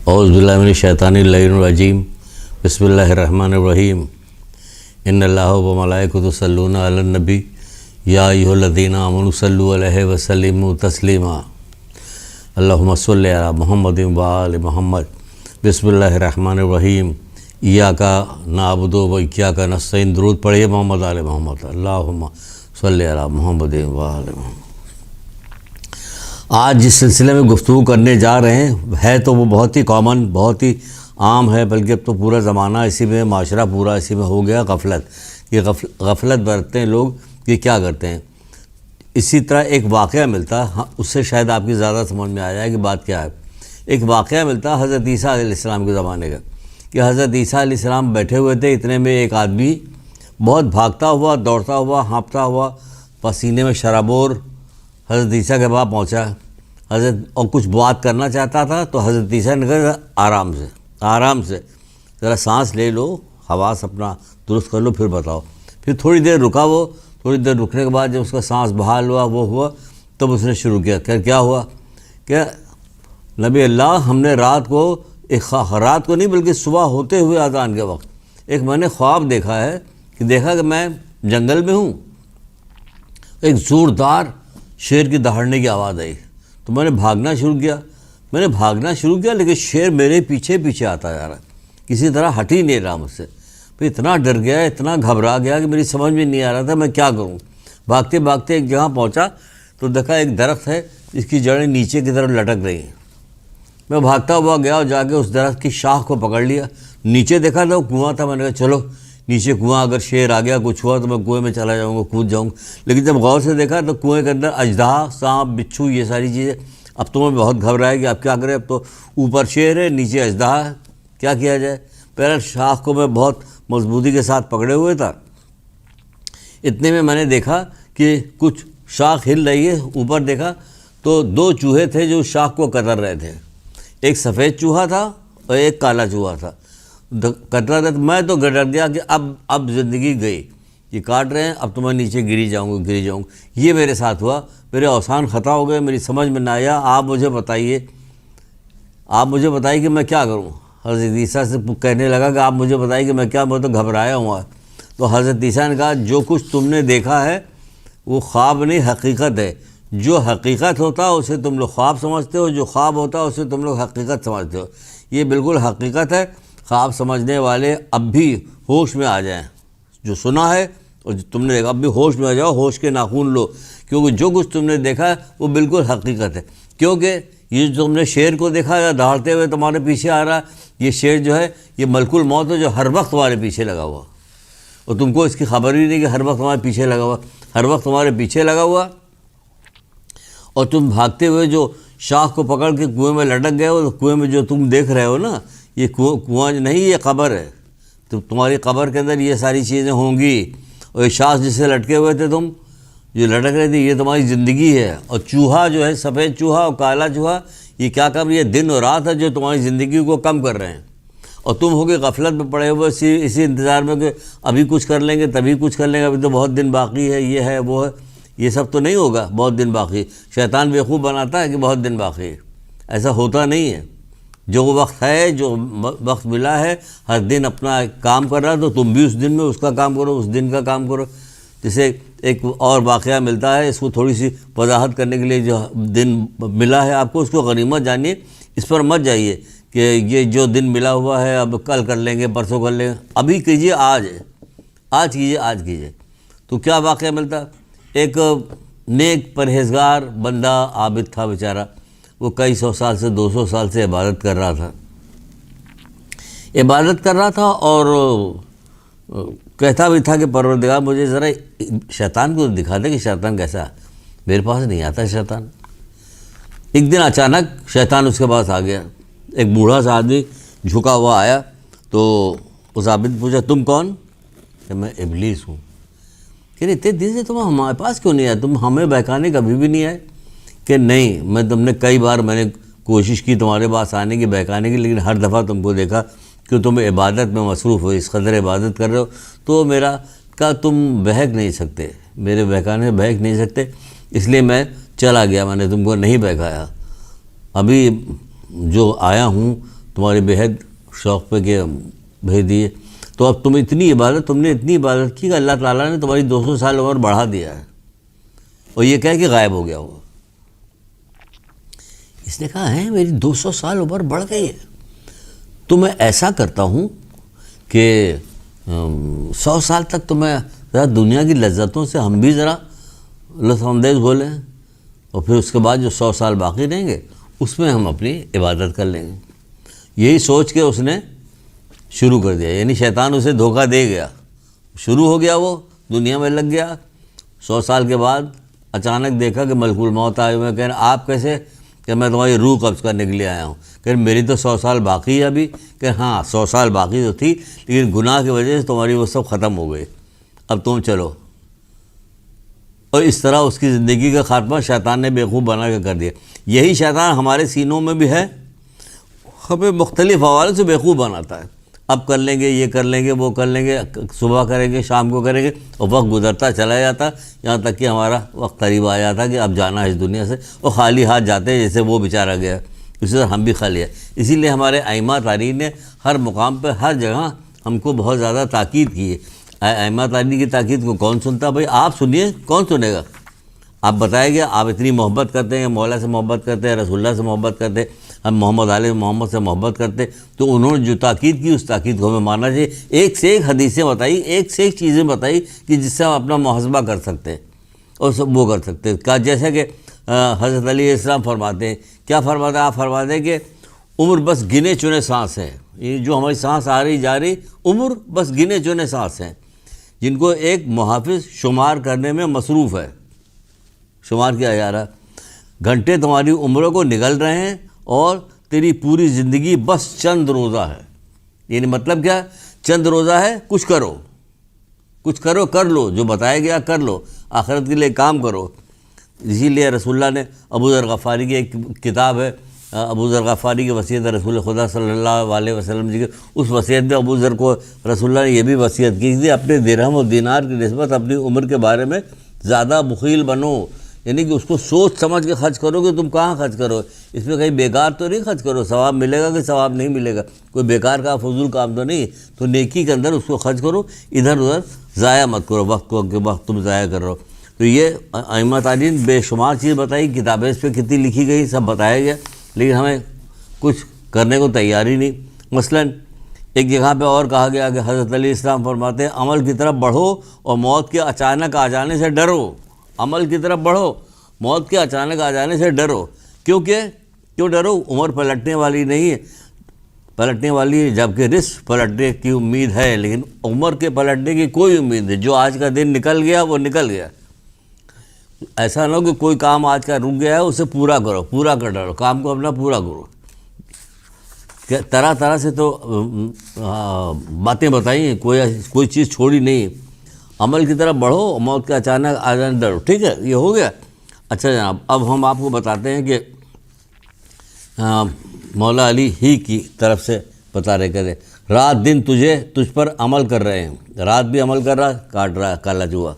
اعوذ باللہ من الشیطان الرجیم بسم اللہ الرحمن الرحیم ان اللہ و ملائکۃہ یصلون علی النبی یا ایھا الذین آمنوا صلوا علیہ وسلموا تسلیما اللہم صلی علی محمد و آل محمد بسم اللہ الرحمن الرحیم ایاک نعبد و ایاک نستعین درود پڑھیے محمد آل محمد اللہم صلی علی محمد و آل محمد۔ آج جس سلسلے میں گفتگو کرنے جا رہے ہیں ہے تو وہ بہت ہی کامن، بہت ہی عام ہے، بلکہ اب تو پورا زمانہ اسی میں، معاشرہ پورا اسی میں ہو گیا، غفلت۔ یہ غفلت برتتے ہیں لوگ کہ کیا کرتے ہیں۔ اسی طرح ایک واقعہ ملتا، اس سے شاید آپ کی زیادہ سمجھ میں آ جائے کہ بات کیا ہے۔ ایک واقعہ ملتا حضرت عیسیٰ علیہ السلام کے زمانے کا، کہ حضرت عیسیٰ علیہ السلام بیٹھے ہوئے تھے، اتنے میں ایک آدمی بہت بھاگتا ہوا، دوڑتا ہوا، ہانپتا ہوا، پسینے میں شرابور حضرت عیسیٰ کے پاس پہنچا اور کچھ بات کرنا چاہتا تھا، تو حضرت عیسیٰ نے کہا آرام سے ذرا سانس لے لو، حواس اپنا درست کر لو، پھر بتاؤ۔ پھر تھوڑی دیر رکا وہ، تھوڑی دیر رکنے کے بعد جب اس کا سانس بحال ہوا، وہ ہوا، تب اس نے شروع کیا کہ کیا ہوا کہ نبی اللہ، ہم نے رات کو نہیں بلکہ صبح ہوتے ہوئے اذان کے وقت ایک میں نے خواب دیکھا ہے کہ میں جنگل میں ہوں، ایک زوردار شیر کی دہاڑنے کی آواز آئی، تو میں نے بھاگنا شروع کیا لیکن شیر میرے پیچھے آتا جا رہا ہے، کسی طرح ہٹ ہی نہیں رہا مجھ سے۔ پھر اتنا ڈر گیا، اتنا گھبرا گیا کہ میری سمجھ میں نہیں آ رہا تھا میں کیا کروں۔ بھاگتے بھاگتے ایک جگہ پہنچا تو دیکھا ایک درخت ہے جس کی جڑیں نیچے کی طرف لٹک رہی ہیں۔ میں بھاگتا ہوا گیا اور جا کے اس درخت کی شاخ کو پکڑ لیا، نیچے دیکھا تو کنواں تھا، میں نے کہا چلو نیچے کنواں، اگر شیر آ گیا کچھ ہوا تو میں کنویں میں چلا جاؤں گا، کود جاؤں گا۔ لیکن جب غور سے دیکھا تو کنویں کے اندر اژدہا، سانپ، بچھو، یہ ساری چیزیں۔ اب تو میں بہت گھبرائے کہ اب کیا کرے، اب تو اوپر شیر ہے، نیچے اژدہا ہے، کیا کیا جائے۔ پہلے شاخ کو میں بہت مضبوطی کے ساتھ پکڑے ہوئے تھا، اتنے میں نے دیکھا کہ کچھ شاخ ہل رہی ہے، اوپر دیکھا تو دو چوہے تھے جو شاخ کو کتر رہے تھے، ایک سفید چوہا تھا اور ایک کالا چوہا تھا، کتر رہے تھے۔ میں تو ڈر گیا کہ اب زندگی گئی، یہ کاٹ رہے ہیں، اب تو میں نیچے گری جاؤں گا۔ یہ میرے ساتھ ہوا، میرے اوسان خطا ہو گئے، میری سمجھ میں نہ آیا۔ آپ مجھے بتائیے کہ میں کیا کروں۔ حضرت عیسیٰ سے کہنے لگا کہ آپ مجھے بتائیے کہ میں تو گھبرایا ہوا۔ تو حضرت عیسیٰ نے کہا جو کچھ تم نے دیکھا ہے وہ خواب نہیں، حقیقت ہے۔ جو حقیقت ہوتا ہے اسے تم لوگ خواب سمجھتے ہو، جو خواب ہوتا ہے اسے تم لوگ حقیقت سمجھتے ہو۔ یہ بالکل حقیقت ہے، خواب سمجھنے والے اب بھی ہوش میں آ جائیں، جو سنا ہے اور جو تم نے دیکھا اب بھی ہوش میں آ جاؤ، ہوش کے ناخن لو، کیونکہ جو کچھ تم نے دیکھا ہے وہ بالکل حقیقت ہے۔ کیونکہ یہ جو تم نے شیر کو دیکھا یا دہاڑتے ہوئے تمہارے پیچھے آ رہا ہے، یہ شیر جو ہے یہ ملک الموت ہے جو ہر وقت تمہارے پیچھے لگا ہوا، اور تم کو اس کی خبر ہی نہیں کہ ہر وقت تمہارے پیچھے لگا ہوا، ہر وقت تمہارے پیچھے لگا ہوا، اور تم بھاگتے ہوئے جو شاخ کو پکڑ کے کنویں میں لٹک گئے ہو، تو کنویں میں جو تم دیکھ رہے ہو نا، یہ کنواں نہیں، یہ قبر ہے۔ تو تمہاری قبر کے اندر یہ ساری چیزیں ہوں گی، اور یہ شاخ جس سے لٹکے ہوئے تھے تم، جو لٹک رہے تھے، یہ تمہاری زندگی ہے۔ اور چوہا جو ہے، سفید چوہا اور کالا چوہا، یہ کیا کر رہی ہے، دن اور رات ہے جو تمہاری زندگی کو کم کر رہے ہیں، اور تم ہو کے غفلت میں پڑے ہوئے اسی انتظار میں کہ ابھی کچھ کر لیں گے، تبھی کچھ کر لیں گے، ابھی تو بہت دن باقی ہے، یہ ہے وہ ہے۔ یہ سب تو نہیں ہوگا، بہت دن باقی۔ شیطان بیوقوف بناتا ہے کہ بہت دن باقی ہے، ایسا ہوتا نہیں ہے۔ جو وقت ہے، جو وقت ملا ہے، ہر دن اپنا کام کر رہا ہے، تو تم بھی اس دن میں اس کا کام کرو، اس دن کا کام کرو۔ جسے ایک اور واقعہ ملتا ہے، اس کو تھوڑی سی وضاحت کرنے کے لیے، جو دن ملا ہے آپ کو اس کو غنیمت جانیے، اس پر مت جائیے کہ یہ جو دن ملا ہوا ہے اب کل کر لیں گے، پرسوں کر لیں گے، ابھی کیجئے، آج کیجئے۔ تو کیا واقعہ ملتا، ایک نیک پرہیزگار بندہ عابد تھا بیچارہ، وہ کئی 100 سال سے 200 سال سے عبادت کر رہا تھا اور کہتا بھی تھا کہ پروردگار مجھے ذرا شیطان کو دکھا دے کہ شیطان کیسا ہے، میرے پاس نہیں آتا شیطان۔ ایک دن اچانک شیطان اس کے پاس آ گیا، ایک بوڑھا سا آدمی جھکا ہوا آیا، تو اس عابد نے پوچھا تم کون؟ کہ میں ابلیس ہوں۔ کہ اتنے دن سے تم ہمارے پاس کیوں نہیں آئے، تم ہمیں بہکانے کبھی بھی نہیں آئے؟ کہ نہیں، میں تم نے کئی بار میں نے کوشش کی تمہارے پاس آنے کی، بہکانے کی، لیکن ہر دفعہ تم کو دیکھا کہ تم عبادت میں مصروف ہو، اس قدر عبادت کر رہے ہو، تو میرا کہا تم بہک نہیں سکتے، میرے بہکانے بہک نہیں سکتے، اس لیے میں چلا گیا، میں نے تم کو نہیں بہکایا۔ ابھی جو آیا ہوں تمہارے بےحد شوق پہ کہ بھیج دیے. تو اب تم نے اتنی عبادت کی کہ اللہ تعالیٰ نے تمہاری 200 سال عمر بڑھا دیا ہے, اور یہ کہہ کہ غائب ہو گیا وہ. اس نے کہا ہے میری 200 سال عمر بڑھ گئی ہے, تو میں ایسا کرتا ہوں کہ 100 سال تک تو میں ذرا دنیا کی لذتوں سے ہم بھی ذرا لطف اندیز ہو لیں, اور پھر اس کے بعد جو 100 سال باقی رہیں گے اس میں ہم اپنی عبادت کر لیں گے. یہی سوچ کے اس نے شروع کر دیا, یعنی شیطان اسے دھوکہ دے گیا, شروع ہو گیا, وہ دنیا میں لگ گیا. 100 سال کے بعد اچانک دیکھا کہ ملک الموت آئے ہوئے, کہہ رہے آپ کیسے, کہ میں تمہاری روح قبض کرنے کے لیے آیا ہوں. کہ میری تو 100 سال باقی ہے ابھی. کہ ہاں 100 سال باقی تو تھی, لیکن گناہ کی وجہ سے تمہاری وہ سب ختم ہو گئی, اب تم چلو. اور اس طرح اس کی زندگی کا خاتمہ شیطان نے بیوقوف بنا کے کر دیا. یہی شیطان ہمارے سینوں میں بھی ہے, ہمیں مختلف حوالوں سے بیوقوف بناتا ہے. اب کر لیں گے, یہ کر لیں گے, وہ کر لیں گے, صبح کریں گے, شام کو کریں گے, اور وقت گزرتا چلا جاتا, یہاں تک کہ ہمارا وقت قریب آ جاتا کہ اب جانا ہے اس دنیا سے, اور خالی ہاتھ جاتے ہیں جیسے وہ بیچارہ گیا, اسی طرح ہم بھی خالی ہیں. اسی لیے ہمارے ائمہ تاریخ نے ہر مقام پہ ہر جگہ ہم کو بہت زیادہ تاکید کی ہے. ائمہ تاریخ کی تاکید کو کون سنتا؟ بھائی آپ سنیے, کون سنے گا؟ آپ بتائیں گے, آپ اتنی محبت کرتے ہیں, مولا سے محبت کرتے ہیں, رسول اللہ سے محبت کرتے ہیں, ہم محمد علیہ محمد سے محبت کرتے, تو انہوں نے جو تاکید کی اس تاکید کو ہمیں ماننا چاہیے. ایک سے ایک حدیثیں بتائی, ایک سے ایک چیزیں بتائی کہ جس سے ہم اپنا محاسبہ کر سکتے ہیں اور سب وہ کر سکتے ہیں. جیسے کہ حضرت علی علیہ السلام فرماتے ہیں, کیا فرماتے ہیں؟ آپ فرماتے ہیں کہ عمر بس گنے چنے سانس ہیں. یہ جو ہماری سانس آ رہی جا رہی, عمر بس گنے چنے سانس ہیں, جن کو ایک محافظ شمار کرنے میں مصروف ہے. شمار کیا جا رہا, گھنٹے تمہاری عمروں کو نگل رہے ہیں, اور تیری پوری زندگی بس چند روزہ ہے. یعنی مطلب کیا؟ چند روزہ ہے, کچھ کرو, کچھ کرو, کر لو, جو بتایا گیا کر لو, آخرت کے لیے کام کرو. اسی لیے رسول اللہ نے ابو ذر غفاری کی ایک کتاب ہے, ابو ذر غفاری کی وصیت رسول خدا صلی اللہ علیہ وسلم جی کی, اس وصیت میں ابو ذر کو رسول اللہ نے یہ بھی وصیت کی تھی, اپنے درہم اور دینار کی نسبت اپنی عمر کے بارے میں زیادہ بخیل بنو. یعنی کہ اس کو سوچ سمجھ کے خرچ کرو کہ تم کہاں خرچ کرو, اس میں کہیں بیکار تو نہیں خرچ کرو, ثواب ملے گا کہ ثواب نہیں ملے گا, کوئی بیکار کا فضول کام تو نہیں. تو نیکی کے اندر اس کو خرچ کرو, ادھر ادھر ضائع مت کرو وقت کو, کہ وقت تم ضائع کر رہو. تو یہ ائمہ تعلیم بے شمار چیز بتائی, کتابیں اس پہ کتنی لکھی گئی, سب بتایا گیا, لیکن ہمیں کچھ کرنے کو تیار ہی نہیں. مثلا ایک جگہ پہ اور کہا گیا کہ حضرت علیہ السلام فرماتے ہیں عمل کی طرف بڑھو اور موت کے اچانک آ جانے سے ڈرو. عمل کی طرف بڑھو, موت کے اچانک آ جانے سے ڈرو. کیوں ڈرو؟ عمر پلٹنے والی نہیں ہے, پلٹنے والی ہے, جبکہ رزق پلٹنے کی امید ہے, لیکن عمر کے پلٹنے کی کوئی امید نہیں. جو آج کا دن نکل گیا وہ نکل گیا. ایسا نہ ہو کہ کوئی کام آج کا رک گیا ہے اسے پورا کرو, پورا کر ڈالو, کام کو اپنا پورا کرو. طرح طرح سے تو باتیں بتائی ہیں, کوئی چیز چھوڑی نہیں. عمل کی طرف بڑھو, موت کے اچانک آ جانے ڈرو. ٹھیک ہے, یہ ہو گیا. اچھا جناب, اب ہم آپ کو بتاتے ہیں کہ مولا علی ہی کی طرف سے بتا رہے, کہتے رات دن تجھ پر عمل کر رہے ہیں. رات بھی عمل کر رہا, کاٹ رہا کالا چوہا,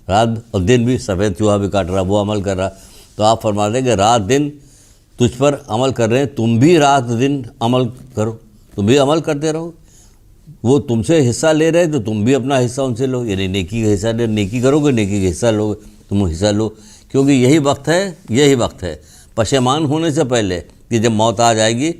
رات اور دن بھی سفید چوہا بھی کاٹ رہا, وہ عمل کر رہا. تو آپ فرماتے ہیں کہ رات دن تجھ پر عمل کر رہے ہیں, تم بھی رات دن عمل کرو, تم بھی عمل کرتے رہو. وہ تم سے حصہ لے رہے تو تم بھی اپنا حصہ ان سے لو, یعنی نیکی کا حصہ لے, نیکی کرو گے نیکی کا حصہ لو گے, تم حصہ لو. کیونکہ یہی وقت ہے پشیمان ہونے سے پہلے, کہ جب موت آ جائے گی,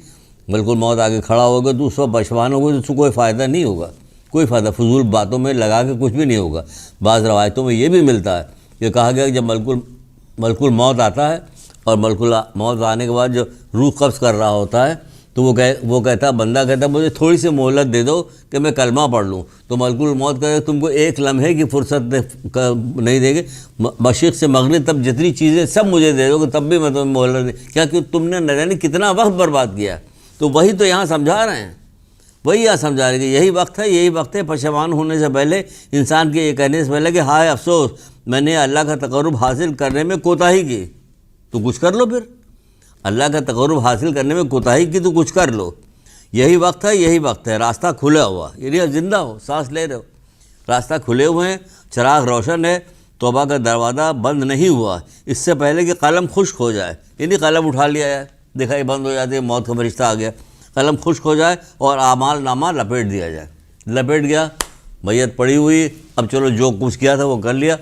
بالکل موت آگے کھڑا ہوگا تو اس وقت پشیمان ہوگا, تو اس کو کوئی فائدہ نہیں ہوگا, کوئی فائدہ, فضول باتوں میں لگا کے کچھ بھی نہیں ہوگا. بعض روایتوں میں یہ بھی ملتا ہے کہ کہا گیا کہ جب ملک الموت آتا ہے, اور ملک الموت آنے کے بعد جو روح قبض کر رہا ہوتا ہے, تو وہ کہتا, بندہ کہتا مجھے تھوڑی سی مہلت دے دو کہ میں کلمہ پڑھ لوں. تو ملک الموت کہتا تم کو ایک لمحے کی فرصت نہیں دیں گے, مشرق سے مغرب تب جتنی چیزیں سب مجھے دے دو گے تب بھی میں تمہیں مہلت دیں, کیا کہ تم نے نہ جانے کتنا وقت برباد کیا. تو وہی تو یہاں سمجھا رہے ہیں, وہی یہاں سمجھا رہے ہیں کہ یہی وقت ہے پشیمان ہونے سے پہلے, انسان کے یہ کہنے سے پہلے کہ ہائے افسوس میں نے اللہ کا تقرب حاصل کرنے میں کوتاہی کی. تو کچھ کر لو, پھر اللہ کا تقرب حاصل کرنے میں کوتاہی کی تو کچھ کر لو. یہی وقت ہے, راستہ کھلا ہوا, یعنی اب زندہ ہو, سانس لے رہے ہو, راستہ کھلے ہوئے ہیں, چراغ روشن ہے, توبہ کا دروازہ بند نہیں ہوا اس سے پہلے کہ قلم خشک ہو جائے, یعنی قلم اٹھا لیا ہے, دکھائی بند ہو جاتی ہے, موت کا فرشتہ آ گیا. قلم خشک ہو جائے اور اعمال نامہ لپیٹ دیا جائے. لپیٹ گیا, میت پڑی ہوئی, اب چلو جو کچھ کیا تھا وہ کر لیا,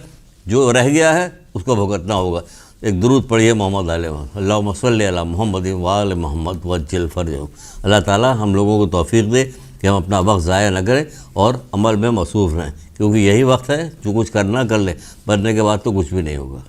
جو رہ گیا ہے اس کو بھگتنا ہوگا. ایک درود پڑھیے محمد علیہ وسلم, اللہم صلی علی محمد وآل محمد وعجل فرجہم. اللہ تعالیٰ ہم لوگوں کو توفیق دے کہ ہم اپنا وقت ضائع نہ کریں اور عمل میں مصروف رہیں, کیونکہ یہی وقت ہے جو کچھ کرنا کر لیں, مرنے کے بعد تو کچھ بھی نہیں ہوگا.